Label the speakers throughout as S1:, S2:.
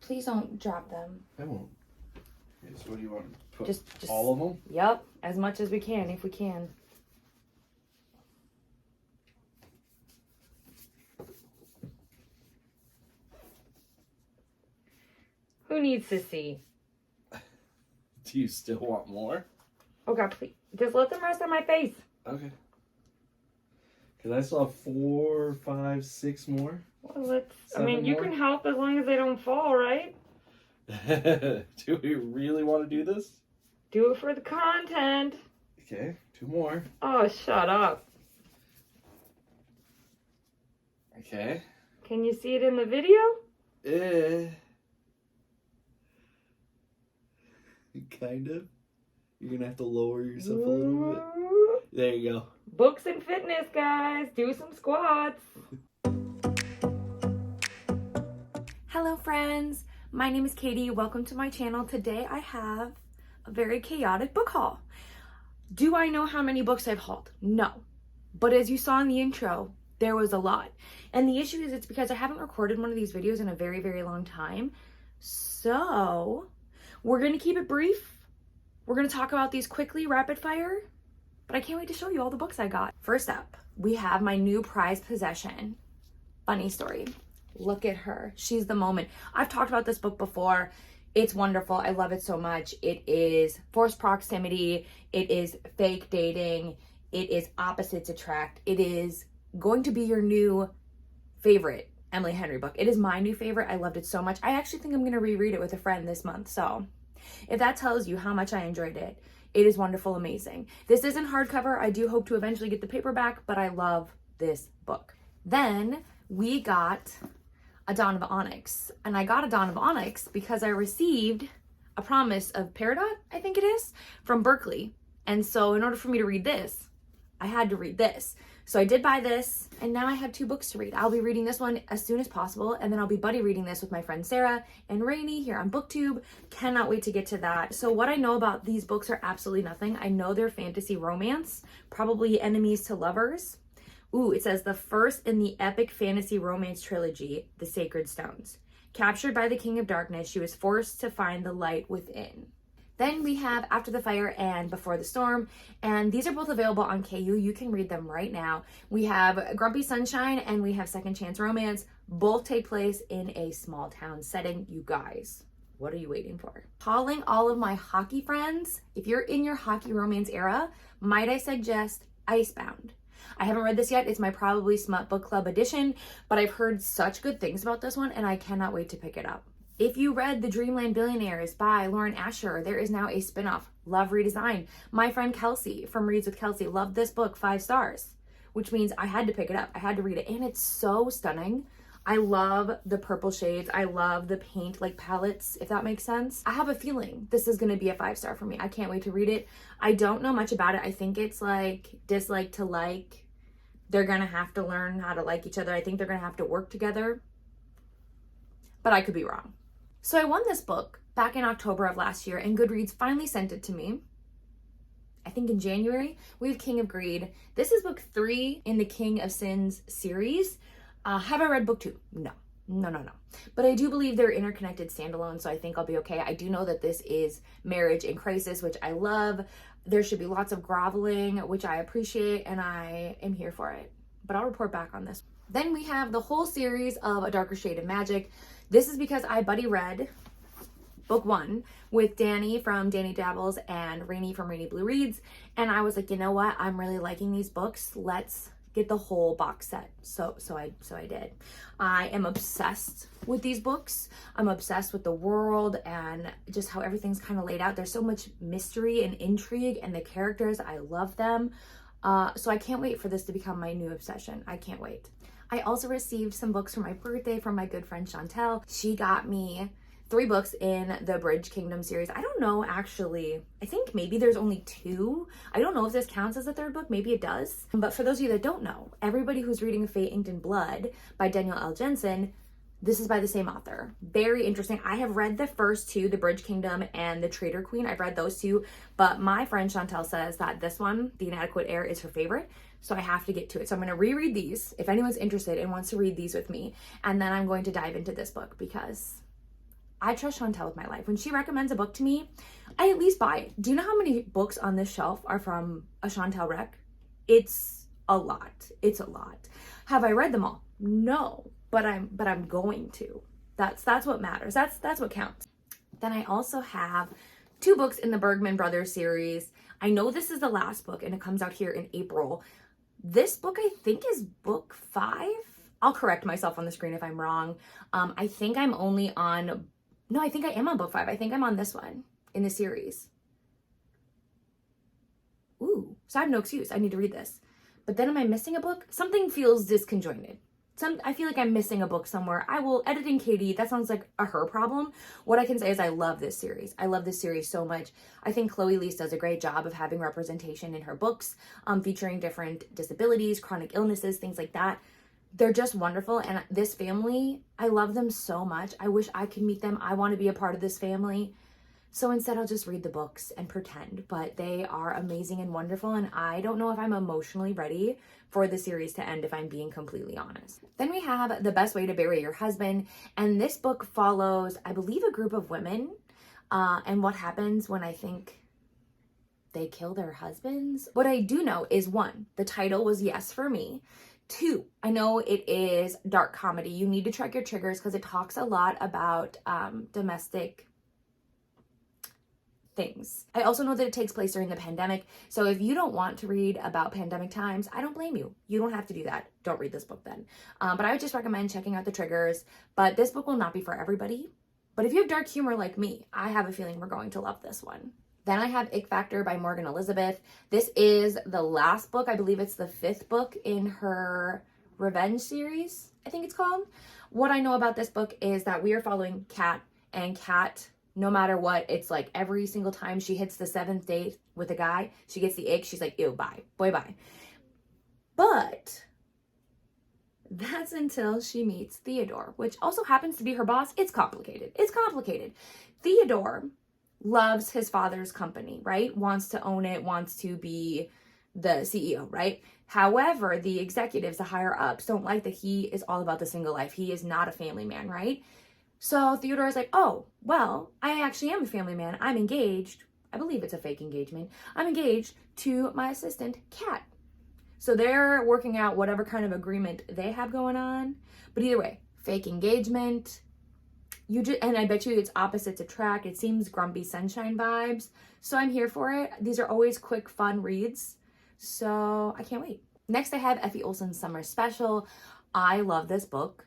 S1: Please don't drop them.
S2: I won't. Okay, so what do you want? Put
S1: Just
S2: all of them?
S1: Yep, as much as we can, if we can. Who needs to see?
S2: Do you still want more?
S1: Oh God, please. Just let them rest on my face.
S2: Okay. Because I still have 4, 5, 6 more.
S1: Well, let's... I
S2: 7
S1: mean, you
S2: more?
S1: can help as long as they don't fall, right?
S2: Do we really want to do this?
S1: Do it for the content.
S2: Okay, 2 more.
S1: Oh, shut up.
S2: Okay.
S1: Can you see it in the video?
S2: Kind of. You're going to have to lower yourself a little bit. There you go.
S1: Books and fitness, guys. Do some squats. Hello, friends. My name is Katie. Welcome to my channel. Today I have a very chaotic book haul. Do I know how many books I've hauled? No. But as you saw in the intro, there was a lot. And the issue is it's because I haven't recorded one of these videos in a very, very long time. So we're going to keep it brief. We're going to talk about these quickly, rapid fire. But I can't wait to show you all the books I got. First up, we have my new prized possession. Funny story. Look at her. She's the moment. I've talked about this book before. It's wonderful. I love it so much. It is forced proximity. It is fake dating. It is opposites attract. It is going to be your new favorite Emily Henry book. It is my new favorite. I loved it so much. I actually think I'm going to reread it with a friend this month. So if that tells you how much I enjoyed it, it is wonderful, amazing. This isn't hardcover. I do hope to eventually get the paperback, but I love this book. Then we got A Dawn of Onyx. And I got A Dawn of Onyx because I received A Promise of Peridot, I think it is, from Berkley. And so in order for me to read this, I had to read this. So I did buy this, and now I have 2 books to read. I'll be reading this one as soon as possible, and then I'll be buddy reading this with my friend Sarah and Rainey here on BookTube. Cannot wait to get to that. So what I know about these books are absolutely nothing. I know they're fantasy romance, probably enemies to lovers. Ooh, it says the first in the epic fantasy romance trilogy, The Sacred Stones. Captured by the King of Darkness, she was forced to find the light within. Then we have After the Fire and Before the Storm, and these are both available on KU. You can read them right now. We have Grumpy Sunshine and we have Second Chance Romance. Both take place in a small town setting. You guys, what are you waiting for? Calling all of my hockey friends, if you're in your hockey romance era, might I suggest Icebound. I haven't read this yet. It's my probably Smut Book Club edition, but I've heard such good things about this one and I cannot wait to pick it up. If you read The Dreamland Billionaires by Lauren Asher, there is now a spinoff, Love Redesign. My friend Kelsey from Reads with Kelsey loved this book, 5 stars, which means I had to pick it up. I had to read it, and it's so stunning. I love the purple shades. I love the paint like palettes, if that makes sense. I have a feeling this is going to be a 5-star for me. I can't wait to read it. I don't know much about it. I think it's like dislike to like. They're going to have to learn how to like each other. I think they're going to have to work together, but I could be wrong. So I won this book back in October of last year, and Goodreads finally sent it to me. I think in January. We have King of Greed. This is book 3 in the King of Sins series. Have I read book 2? No. But I do believe they're interconnected standalone, so I think I'll be okay. I do know that this is marriage in crisis, which I love. There should be lots of groveling, which I appreciate, and I am here for it. But I'll report back on this. Then we have the whole series of A Darker Shade of Magic. This is because I buddy read book 1 with Danny from Danny Dabbles and Rainey from Rainey Blue Reads. And I was like, you know what? I'm really liking these books. Let's get the whole box set. So I did. I am obsessed with these books. I'm obsessed with the world and just how everything's kind of laid out. There's so much mystery and intrigue, and the characters, I love them. So I can't wait for this to become my new obsession. I can't wait. I also received some books for my birthday from my good friend Chantel. She got me 3 books in the Bridge Kingdom series. I don't know, actually. I think maybe there's only 2. I don't know if this counts as a 3rd book. Maybe it does. But for those of you that don't know, everybody who's reading A Fate Inked in Blood by Danielle L. Jensen, this is by the same author. Very interesting. I have read the first 2, The Bridge Kingdom and The Traitor Queen. I've read those 2, but my friend Chantel says that this one, The Inadequate Heir, is her favorite. So I have to get to it. So I'm going to reread these if anyone's interested and wants to read these with me. And then I'm going to dive into this book because I trust Chantel with my life. When she recommends a book to me, I at least buy it. Do you know how many books on this shelf are from a Chantel rec? It's a lot. It's a lot. Have I read them all? No, but I'm going to. That's what matters. That's what counts. Then I also have 2 books in the Bergman Brothers series. I know this is the last book and it comes out here in April. This book I think is book 5. I'll correct myself on the screen if I'm wrong. I think I'm only on, no, I think I am on book 5. I think I'm on this one in the series. Ooh, so I have no excuse. I need to read this. But then am I missing a book? Something feels disconjointed. I feel like I'm missing a book somewhere. I will edit in Katie. That sounds like her problem. What I can say is I love this series. I love this series so much. I think Chloe Leese does a great job of having representation in her books, featuring different disabilities, chronic illnesses, things like that. They're just wonderful. And this family, I love them so much. I wish I could meet them. I want to be a part of this family. So instead, I'll just read the books and pretend, but they are amazing and wonderful. And I don't know if I'm emotionally ready for the series to end, if I'm being completely honest. Then we have The Best Way to Bury Your Husband. And this book follows, I believe, a group of women and what happens when I think they kill their husbands. What I do know is 1, the title was yes for me. 2, I know it is dark comedy. You need to check your triggers because it talks a lot about domestic things. I also know that it takes place during the pandemic. So if you don't want to read about pandemic times, I don't blame you. You don't have to do that. Don't read this book then. But I would just recommend checking out the triggers. But this book will not be for everybody. But if you have dark humor like me, I have a feeling we're going to love this one. Then I have Ick Factor by Morgan Elizabeth. This is the last book. I believe it's the 5th book in her Revenge series, I think it's called. What I know about this book is that we are following Kat, and Kat, no matter what, it's like every single time she hits the 7th date with a guy, she gets the ick. She's like, ew, bye, boy, bye. But that's until she meets Theodore, which also happens to be her boss. It's complicated. It's complicated. Theodore loves his father's company, right? Wants to own it, wants to be the CEO, right? However, the executives, the higher ups, don't like that he is all about the single life. He is not a family man, right? So Theodore is like, oh, well, I actually am a family man. I'm engaged. I believe it's a fake engagement. I'm engaged to my assistant, Kat. So they're working out whatever kind of agreement they have going on. But either way, fake engagement. And I bet you it's opposites attract. It seems Grumpy Sunshine vibes. So I'm here for it. These are always quick, fun reads. So I can't wait. Next, I have Effie Olsen's Summer Special. I love this book.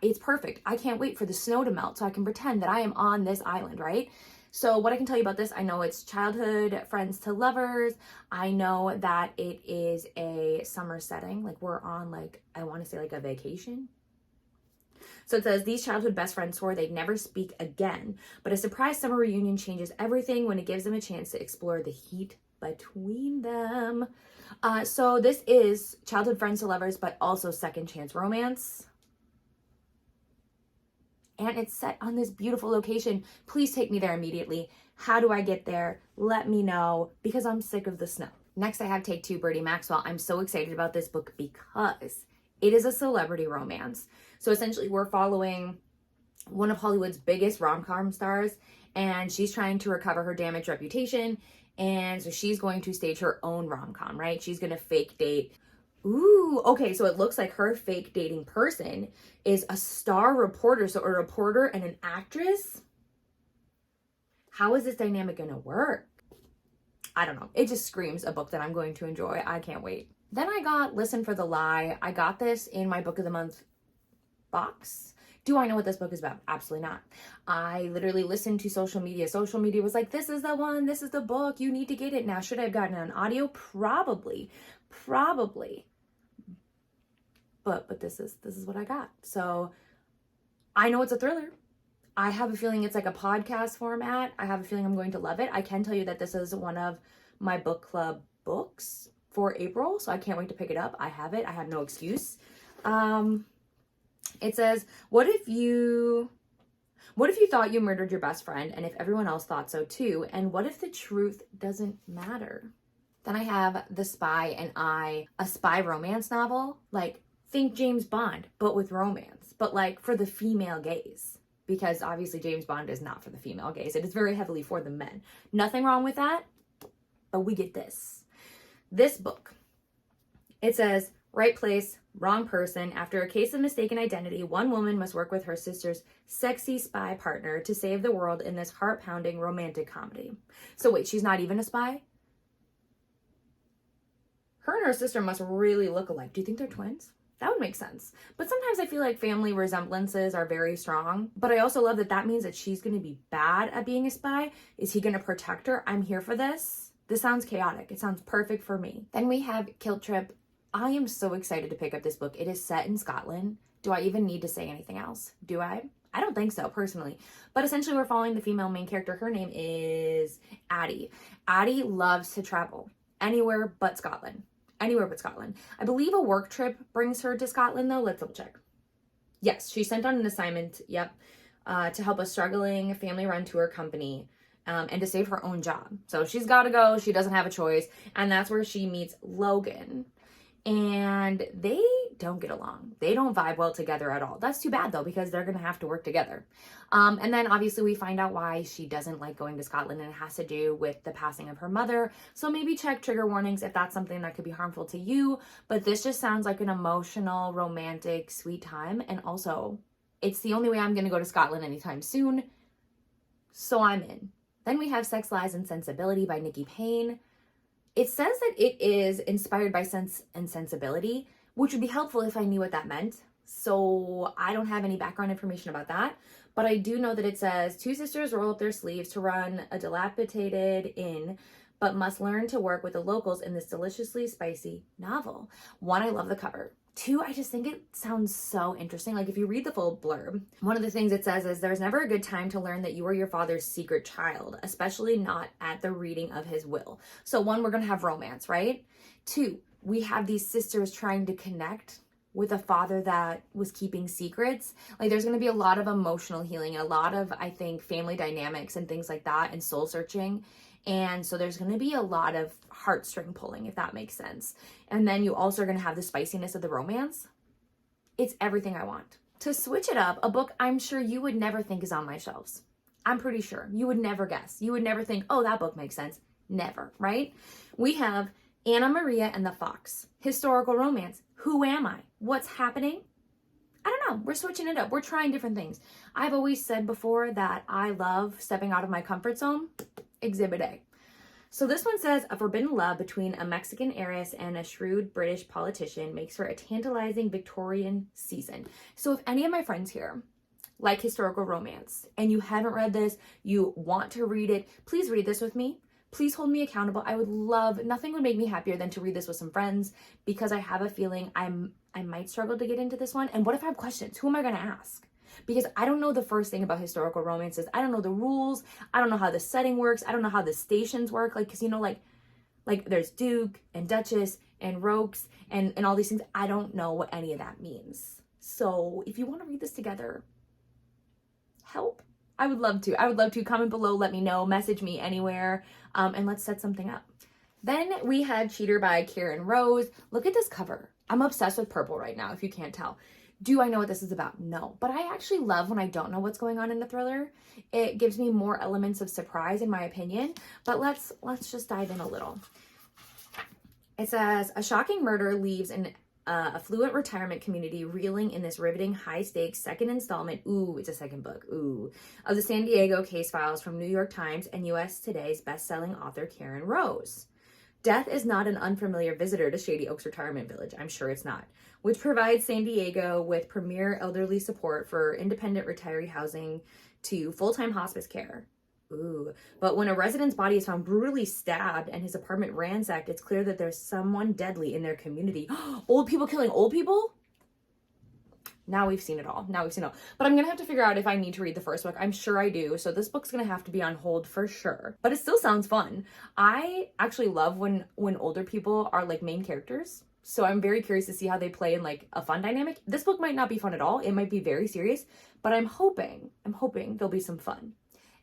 S1: It's perfect. I can't wait for the snow to melt so I can pretend that I am on this island, right? So what I can tell you about this, I know it's childhood friends to lovers. I know that it is a summer setting. Like we're on I want to say a vacation. So it says, these childhood best friends swore they'd never speak again, but a surprise summer reunion changes everything when it gives them a chance to explore the heat between them. So this is childhood friends to lovers, but also second chance romance. And it's set on this beautiful location. Please take me there immediately. How do I get there? Let me know, because I'm sick of the snow. Next, I have Take Two, Birdie Maxwell. I'm so excited about this book because it is a celebrity romance. So essentially, we're following one of Hollywood's biggest rom-com stars, and she's trying to recover her damaged reputation. And so she's going to stage her own rom-com, right? She's going to fake date. Ooh, okay, so it looks like her fake dating person is a star reporter. So a reporter and an actress. How is this dynamic going to work? I don't know. It just screams a book that I'm going to enjoy. I can't wait. Then I got Listen for the Lie. I got this in my Book of the Month box. Do I know what this book is about? Absolutely not. I literally listened to social media. Social media was like, this is the one. This is the book. You need to get it now. Should I have gotten it on audio? Probably. But this is what I got. So I know it's a thriller. I have a feeling it's like a podcast format. I have a feeling I'm going to love it. I can tell you that this is one of my book club books for April, so I can't wait to pick it up. I have it. I have no excuse. It says, what if you thought you murdered your best friend and if everyone else thought so too? And what if the truth doesn't matter? Then I have The Spy and I, a spy romance novel. Think James Bond, but with romance, but for the female gaze. because obviously James Bond is not for the female gaze. It is very heavily for the men. Nothing wrong with that, but we get this. This book, it says, right place, wrong person. After a case of mistaken identity, one woman must work with her sister's sexy spy partner to save the world in this heart-pounding romantic comedy. So wait, she's not even a spy? Her and her sister must really look alike. Do you think they're twins? That would make sense. But sometimes I feel like family resemblances are very strong. But I also love that that means that she's going to be bad at being a spy. Is he going to protect her? I'm here for this. This sounds chaotic. It sounds perfect for me. Then we have Guilt Trip. I am so excited to pick up this book. It is set in Scotland. Do I even need to say anything else? Do I? I don't think so, personally. But essentially, we're following the female main character. Her name is Addie. Addie loves to travel anywhere but Scotland. Anywhere but Scotland. I believe a work trip brings her to Scotland, though. Let's double check. Yes, she's sent on an assignment, to help a struggling family-run tour company and to save her own job. So she's got to go. She doesn't have a choice. And that's where she meets Logan. And they don't get along. They don't vibe well together at all. That's too bad, though, because they're going to have to work together. And then, obviously, we find out why she doesn't like going to Scotland, and it has to do with the passing of her mother. So maybe check trigger warnings if that's something that could be harmful to you. But this just sounds like an emotional, romantic, sweet time. And also, it's the only way I'm going to go to Scotland anytime soon. So I'm in. Then we have Sex, Lies, and Sensibility by Nikki Payne. It says that it is inspired by Sense and Sensibility, which would be helpful if I knew what that meant. So I don't have any background information about that. But I do know that it says, two sisters roll up their sleeves to run a dilapidated inn, but must learn to work with the locals in this deliciously spicy novel. One, I love the cover. Two, I just think it sounds so interesting. Like if you read the full blurb, one of the things it says is there's never a good time to learn that you are your father's secret child, especially not at the reading of his will. So one, we're going to have romance, right? Two, we have these sisters trying to connect with a father that was keeping secrets. Like there's going to be a lot of emotional healing and a lot of, I think, family dynamics and things like that and soul searching. And so there's going to be a lot of heartstring pulling, if that makes sense. And then you also are going to have the spiciness of the romance. It's everything I want. To switch it up, a book I'm sure you would never think is on my shelves. I'm pretty sure. You would never guess. You would never think, oh, that book makes sense. Never, right? We have Anna Maria and the Fox. Historical romance. Who am I? What's happening? I don't know. We're switching it up. We're trying different things. I've always said before that I love stepping out of my comfort zone. Exhibit A. So this one says, a forbidden love between a Mexican heiress and a shrewd British politician makes for a tantalizing Victorian season. So if any of my friends here like historical romance and you haven't read this, you want to read it, please read this with me. Please hold me accountable. I would love, nothing would make me happier than to read this with some friends because I have a feeling I might struggle to get into this one. And what if I have questions? Who am I going to ask? Because I don't know the first thing about historical romances. I don't know the rules. I don't know how the setting works. I don't know how the stations work. Like, because, you know, like there's Duke and Duchess and Rokes and all these things. I don't know what any of that means. So if you want to read this together, help. I would love to. I would love to. Comment below. Let me know. Message me anywhere. And let's set something up. Then we had Cheater by Karen Rose. Look at this cover. I'm obsessed with purple right now, if you can't tell. Do I know what this is about? No. But I actually love when I don't know what's going on in a thriller. It gives me more elements of surprise, in my opinion. But let's just dive in a little. It says, a shocking murder leaves an affluent retirement community reeling in this riveting high-stakes second installment, it's a second book, of the San Diego case files from New York Times and U.S. Today's best-selling author Karen Rose. Death is not an unfamiliar visitor to Shady Oaks Retirement Village, I'm sure it's not, which provides San Diego with premier elderly support for independent retiree housing to full-time hospice care. But when a resident's body is found brutally stabbed and his apartment ransacked, it's clear that there's someone deadly in their community. Old people killing old people? Now we've seen it all. But I'm going to have to figure out if I need to read the first book. I'm sure I do. So this book's going to have to be on hold for sure. But it still sounds fun. I actually love when older people are like main characters. So I'm very curious to see how they play in like a fun dynamic. This book might not be fun at all. It might be very serious. But I'm hoping there'll be some fun.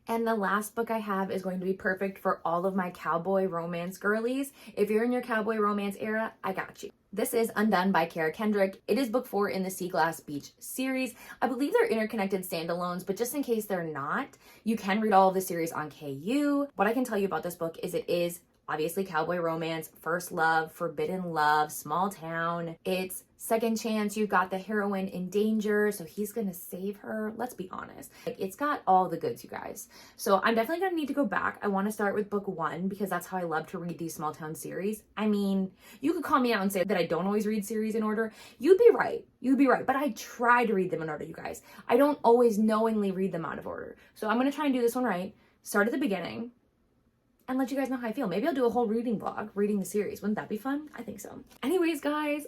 S1: And the last book I have is going to be perfect for all of my cowboy romance girlies. If you're in your cowboy romance era, I got you. This is Undone by Kara Kendrick. It is book 4 in the Sea Glass Beach series. I believe they're interconnected standalones, but just in case they're not, you can read all of the series on KU. What I can tell you about this book is it is obviously cowboy romance, first love, forbidden love, small town. It's second chance. You've got the heroine in danger, so he's gonna save her. Let's be honest. Like, it's got all the goods, you guys. So I'm definitely gonna need to go back. I want to start with book 1 because that's how I love to read these small town series. I mean, you could call me out and say that I don't always read series in order. You'd be right. You'd be right. But I try to read them in order, you guys. I don't always knowingly read them out of order. So I'm gonna try and do this one right. Start at the beginning and let you guys know how I feel. Maybe I'll do a whole reading vlog, reading the series. Wouldn't that be fun? I think so. Anyways, guys,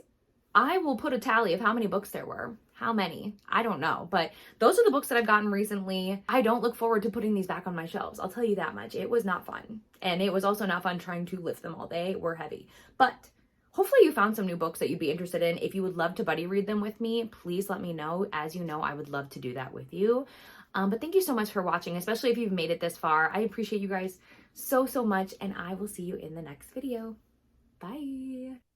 S1: I will put a tally of how many books there were. How many? I don't know. But those are the books that I've gotten recently. I don't look forward to putting these back on my shelves. I'll tell you that much. It was not fun. And it was also not fun trying to lift them all day. We're heavy. But hopefully you found some new books that you'd be interested in. If you would love to buddy read them with me, please let me know. As you know, I would love to do that with you. But thank you so much for watching, especially if you've made it this far. I appreciate you guys so much, and I will see you in the next video. Bye.